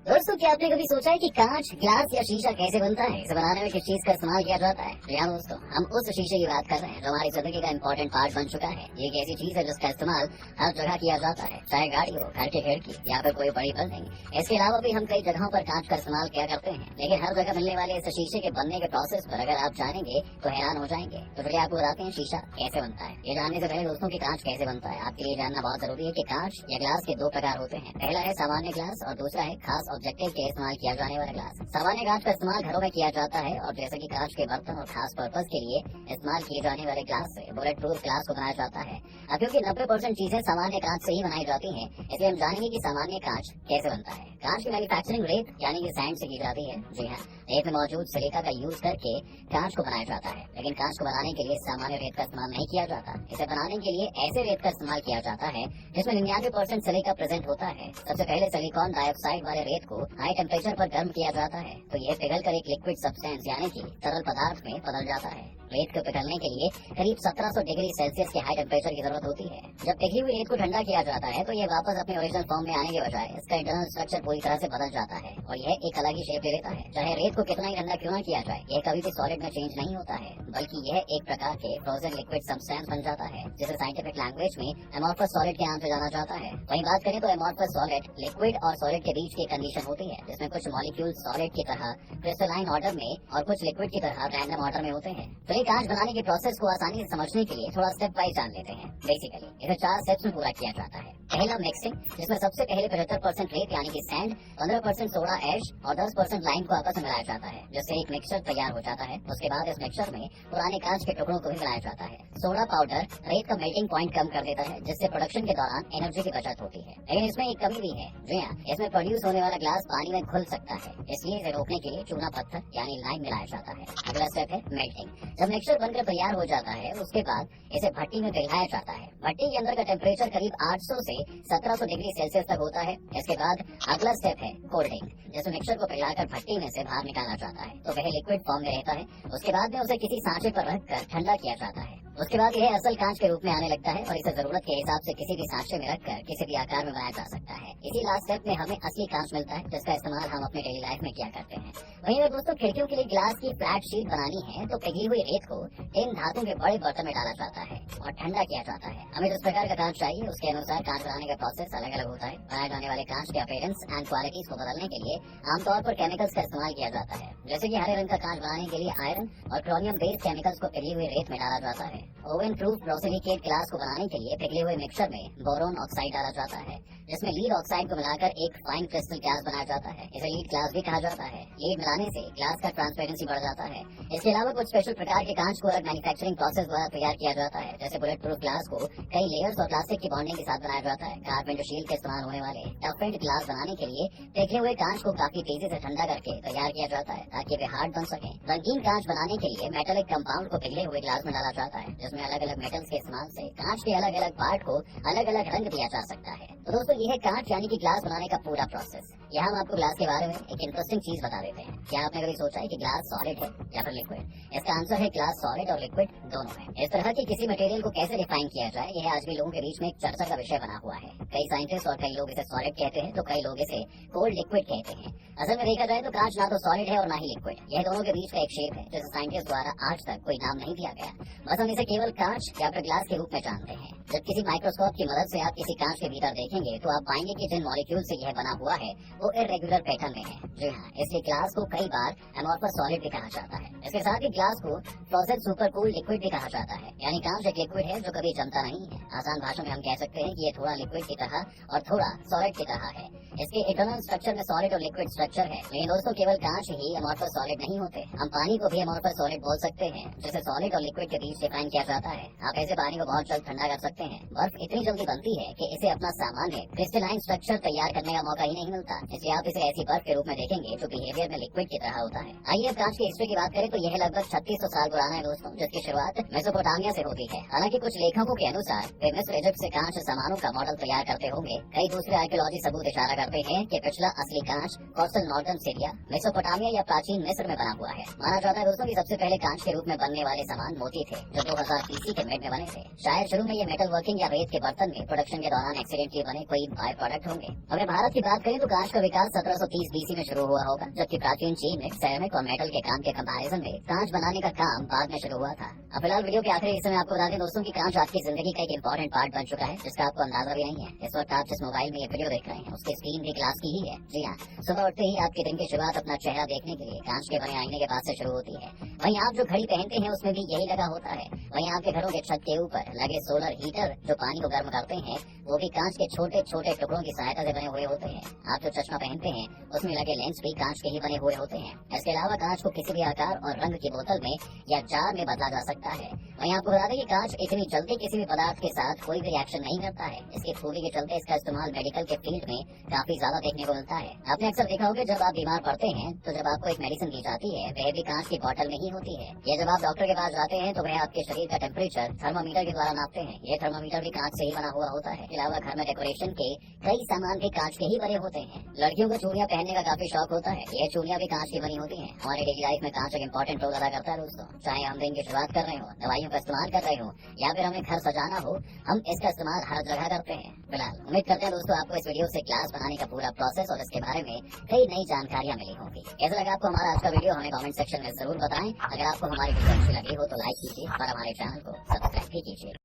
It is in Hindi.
दोस्तों, क्या आपने कभी सोचा है कि कांच, ग्लास या शीशा कैसे बनता है? इसे बनाने में किस चीज का इस्तेमाल किया जाता है? तो यहाँ दोस्तों, हम उस शीशे की बात कर रहे हैं जो हमारी जिंदगी का इंपॉर्टेंट पार्ट बन चुका है। ये एक ऐसी चीज है जिसका इस्तेमाल हर जगह किया जाता है, चाहे गाड़ी हो, घर की खिड़की या फिर कोई बड़ी बिल्डिंग। इसके अलावा भी हम कई जगहों पर कांच का इस्तेमाल किया करते हैं, लेकिन हर जगह मिलने वाले इस शीशे के बनने के प्रोसेस पर अगर आप जानेंगे तो हैरान हो जाएंगे। तो चलिए आपको बताते हैं शीशा कैसे बनता है। ये जानने से पहले दोस्तों कि कांच कैसे बनता है, आपके लिए जानना बहुत जरूरी है कि कांच या ग्लास के दो प्रकार होते हैं। पहला है सामान्य ग्लास और दूसरा है खास ऑब्जेक्टिव के इस्तेमाल किया जाने वाला ग्लास। सामान्य कांच का इस्तेमाल घरों में किया जाता है और जैसे कि कांच के बर्तन और खास पर्पज के लिए इस्तेमाल किए जाने वाले ग्लास से बुलेट प्रूफ ग्लास को बनाया जाता है। अब क्योंकि 90% चीजें सामान्य कांच से ही बनाई जाती हैं, इसलिए हम जानेंगे कि सामान्य कांच कैसे बनता है। कांच की मैन्युफैक्चरिंग रेत यानी कि सैंड से की जाती है। जी हाँ, रेत में मौजूद सिलिका का यूज करके कांच को बनाया जाता है, लेकिन कांच को बनाने के लिए सामान्य रेत का इस्तेमाल नहीं किया जाता। इसे बनाने के लिए ऐसे रेत का इस्तेमाल किया जाता है जिसमें 99% सिलिका प्रेजेंट होता है। सबसे पहले सिलिकॉन डाइऑक्साइड वाले रेत को हाई टेम्परेचर पर गर्म किया जाता है, तो यह पिघलकर एक लिक्विड सब्सटेंस यानी कि तरल पदार्थ में बदल जाता है। रेत को पिघलने के लिए करीब 1700 डिग्री सेल्सियस के हाई टेम्परेचर की जरूरत होती है। जब पिघली हुई रेत को ठंडा किया जाता है तो यह वापस अपने ओरिजिनल फॉर्म में आने के बजाय इसका इंटरनल स्ट्रक्चर पूरी तरह से बदल जाता है और यह एक अलग ही शेप ले लेता है। चाहे रेत को कितना ही ठंडा क्यों ना किया जाए, यह कभी भी सॉलिड में चेंज नहीं होता है, बल्कि यह एक प्रकार के फ्रोजन लिक्विड सब्सटेंस बन जाता है, जिसे साइंटिफिक लैंग्वेज में एमोर्फस सॉलिड के नाम से जाना जाता है। वहीं बात करें तो एमोर्फस सॉलिड लिक्विड और सॉलिड के बीच की कंडीशन होती है, जिसमें कुछ मॉलिक्यूल सॉलिड की तरह क्रिस्टलाइन ऑर्डर में और कुछ लिक्विड की तरह रैंडम ऑर्डर में होते हैं। तो ये कांच बनाने के प्रोसेस को आसानी से समझने के लिए थोड़ा स्टेप वाइज जान लेते हैं। बेसिकली इसे 4 स्टेप्स में पूरा किया जाता है। पहला मिक्सिंग, जिसमें सबसे पहले 75% रेत यानी कि सैंड, 15% सोडा ऐश और 10% लाइम को आपस में मिलाया जाता है, जिससे एक मिक्सचर तैयार हो जाता है। उसके बाद इस मिक्सचर में पुराने कांच के टुकड़ों को भी मिलाया जाता है। सोडा पाउडर रेत का मेल्टिंग पॉइंट कम कर देता है, जिससे प्रोडक्शन के दौरान एनर्जी की बचत होती है। लेकिन इसमें एक कमी भी है। जी हाँ, इसमें प्रोड्यूस होने वाला ग्लास पानी में घुल सकता है, इसलिए इसे रोकने के लिए चूना पत्थर यानी लाइम मिलाया जाता है। अगला स्टेप है मेल्टिंग। जब मिक्सचर बनकर तैयार हो जाता है उसके बाद इसे भट्टी में पिघलाया जाता है। भट्टी के अंदर का टेम्परेचर करीब 800 से 1700 डिग्री सेल्सियस तक होता है। इसके बाद अगला स्टेप है कोल्डिंग, जिसमें मिक्सचर को पिघलाकर भट्टी में से बाहर निकाला जाता है, तो वह लिक्विड फॉर्म में रहता है। उसके बाद में उसे किसी सांचे पर रखकर ठंडा किया जाता है। उसके बाद यह असल कांच के रूप में आने लगता है और इसे जरूरत के हिसाब से किसी भी सांचे में रखकर किसी भी आकार में बनाया जा सकता है। इसी लास्ट स्टेप में हमें असली कांच मिलता है, जिसका इस्तेमाल हम अपने डेली लाइफ में किया करते हैं। वहीं अगर दोस्तों खिड़कियों के लिए ग्लास की फ्लैट शीट बनानी है तो पिघली हुई रेत को इन धातु के बड़े बर्तन में डाला जाता है और ठंडा किया जाता है। हमें जिस प्रकार का कांच चाहिए उसके अनुसार कांच बनाने का प्रोसेस अलग अलग होता है। बनाए जाने वाले कांच के अपीयरेंस एंड क्वालिटीज को बदलने के लिए आमतौर पर केमिकल्स का इस्तेमाल किया जाता है, जैसे कि हरे रंग का कांच बनाने के लिए आयरन और क्रोमियम बेस्ड केमिकल्स को पिघली हुई रेत में डाला जाता है। ओवन प्रूफ ब्रोसिलिकेट ग्लास को बनाने के लिए पिघले हुए मिक्सचर में बोरोन ऑक्साइड डाला जाता है, जिसमें लीड ऑक्साइड को मिलाकर एक फाइन क्रिस्टल ग्लास बनाया जाता है। इसे लीड ग्लास भी कहा जाता है। लीड मिलाने से ग्लास का ट्रांसपेरेंसी बढ़ जाता है। इसके अलावा कुछ स्पेशल प्रकार के कांच को अलग मैन्युफैक्चरिंग प्रोसेस द्वारा तैयार किया जाता है। जैसे बुलेट प्रूफ ग्लास को कई लेयर्स और प्लास्टिक की बॉन्डिंग के साथ बनाया जाता है। कार्पेंटर शील्ड के इस्तेमाल होने वाले टफेंड ग्लास बनाने के लिए पिघले हुए कांच को काफी तेजी से ठंडा करके तैयार किया जाता है ताकि वे हार्ड बन सके। रंगीन कांच बनाने के लिए मेटेलिक कंपाउंड को पिघले हुए ग्लास में डाला जाता है, जिसमें अलग अलग मेटल्स के इस्तेमाल से कांच के अलग अलग पार्ट को अलग अलग रंग दिया जा सकता है। तो दोस्तों ये है कांच यानी कि ग्लास बनाने का पूरा प्रोसेस। यहाँ हम आपको ग्लास के बारे में एक इंटरेस्टिंग चीज बता देते हैं। क्या आपने कभी सोचा है कि ग्लास सॉलिड है या फिर लिक्विड? इसका आंसर है ग्लास सॉलिड और लिक्विड दोनों है। इस तरह के किसी मटेरियल को कैसे डिफाइन किया जाए, यह आज भी लोगों के बीच में एक चर्चा का विषय बना हुआ है। कई साइंटिस्ट और कई लोग इसे सॉलिड कहते हैं तो कई लोग इसे कोल्ड लिक्विड कहते हैं। असल में देखा जाए तो कांच ना तो सॉलिड है और ना ही लिक्विड। यह दोनों के बीच का एक शेप है जिसे साइंटिस्ट द्वारा आज तक कोई नाम नहीं दिया गया। बस हम इसे केवल कांच या फिर ग्लास के रूप में जानते हैं। जब किसी माइक्रोस्कोप की मदद से आप किसी कांच के भीतर देखेंगे तो आप पाएंगे कि जिन मॉलिक्यूल से यह बना हुआ है वो इरेगुलर पैटर्न में है। जी हाँ, इसलिए ग्लास को कई बार एमोर्फस सॉलिड भी कहा जाता है। इसके साथ ही ग्लास को फ्रोजन सुपर कूल लिक्विड भी कहा जाता है। यानी कांच एक लिक्विड है जो कभी जमता नहीं है। आसान भाषा में हम कह सकते हैं कि ये थोड़ा लिक्विड की तरह और थोड़ा सॉलिड की तरह है। इसके इंटरनल स्ट्रक्चर में सॉलिड और लिक्विड स्ट्रक्चर है। लेकिन दोस्तों केवल कांच ही एमोर्फस सॉलिड नहीं होते। हम पानी को भी एमोर्फस सॉलिड बोल सकते हैं, जिसे सॉलिड और लिक्विड के बीच डिफाइन किया जाता है। आप ऐसे पानी को बहुत जल्द ठंडा कर सकते हैं। बर्फ इतनी जल्दी बनती है कि इसे अपना सामान्य क्रिस्टलाइन स्ट्रक्चर तैयार करने का मौका ही नहीं मिलता, इसलिए आप इसे ऐसी बर्फ के रूप में देखेंगे जो बिहेवियर में लिक्विड की तरह होता है। आइए अब कांच की हिस्ट्री की बात करें तो यह लगभग 3600 साल पुराना है दोस्तों, जिसकी शुरुआत मेसोपोटामिया से होती है। हालांकि कुछ लेखकों के अनुसार वे मिस्र इजिप्ट से कांच सामानों का मॉडल तैयार करते होंगे। कई दूसरे आर्कियोलॉजी सबूत इशारा करते हैं कि पिछला असली कांच कोस्टल नॉर्दर्न सीरिया, मेसोपोटामिया या प्राचीन मिस्र में बना हुआ है। माना जाता है दोस्तों कि सबसे पहले कांच के रूप में बनने वाले सामान मोती थे, जो 2000 BC के मिड में बने थे। शायद शुरू में ये मेटल वर्किंग या रेत के बर्तन में प्रोडक्शन के दौरान एक्सीडेंटली बने कोई बाय प्रोडक्ट होंगे। अगर भारत की बात करें तो कांच का विकास 1730 BC में शुरू हुआ होगा, जबकि प्राचीन चीन में सेरेमिक और मेटल के काम के कंपैरिजन में कांच बनाने का काम बाद में शुरू हुआ था। अब फिलहाल वीडियो के आखिरी हिस्से में आपको बता दें दोस्तों कि कांच आपकी जिंदगी का एक इंपॉर्टेंट पार्ट बन चुका है, जिसका आपको अंदाजा भी नहीं है। इस वक्त आप जिस मोबाइल में ये वीडियो देख रहे हैं उसकी स्क्रीन भी ग्लास की ही है। जी हाँ, सुबह उठते ही आपके दिन की शुरुआत अपना चेहरा देखने के लिए कांच के बने आईने के पास से शुरू होती है। वहीं आप जो घड़ी पहनते हैं उसमें भी यही लगा होता है। वहीं आपके घरों के छत के ऊपर लगे सोलर हीटर जो पानी को गर्म करते हैं वो भी कांच के छोटे छोटे टुकड़ों की सहायता से बने हुए होते हैं। आप जो चश्मा पहनते हैं उसमें लगे लेंस भी कांच के ही बने हुए होते हैं। इसके अलावा कांच को किसी भी आकार और रंग की बोतल में या जार में बदला जा सकता है। वहीं आपको बता दें कि कांच इतनी जल्दी किसी भी पदार्थ के साथ कोई भी रिएक्शन नहीं करता है। इसकी खूबी के चलते इसका इस्तेमाल मेडिकल के फील्ड में काफी ज्यादा देखने को मिलता है। आपने अक्सर देखा होगा जब आप बीमार पड़ते हैं तो जब आपको एक मेडिसिन दी जाती है वह भी कांच की बोतल में ही होती है। ये जब आप डॉक्टर के पास जाते हैं तो वह आपके शरीर का टेम्परेचर थर्मामीटर के द्वारा नापते हैं। ये थर्मामीटर भी कांच से ही बना हुआ होता है। इसके अलावा घर में डेकोरेशन के कई सामान भी कांच के ही बने होते हैं। लड़कियों को चूड़ियां पहनने का काफी शौक होता है। ये चूड़ियां भी कांच की बनी होती हैं। हमारी डेली लाइफ में कांच एक इंपॉर्टेंट रोल अदा करता है दोस्तों। चाहे हम दिन की शुरुआत कर रहे हो, दवाइयों का इस्तेमाल कर रहे हो या फिर हमें घर सजाना हो, हम इसका इस्तेमाल हर जगह करते हैं। फिलहाल उम्मीद करते हैं दोस्तों आपको इस वीडियो से ग्लास बनाने का पूरा प्रोसेस और इसके बारे में कई नई जानकारियां मिली होंगी। कैसा लगा आपको हमारा आज का वीडियो हमें कमेंट सेक्शन में जरूर बताएं। अगर आपको हमारी वीडियो अच्छी लगी हो तो लाइक कीजिए और हमारे चैनल को सब्सक्राइब भी कीजिए।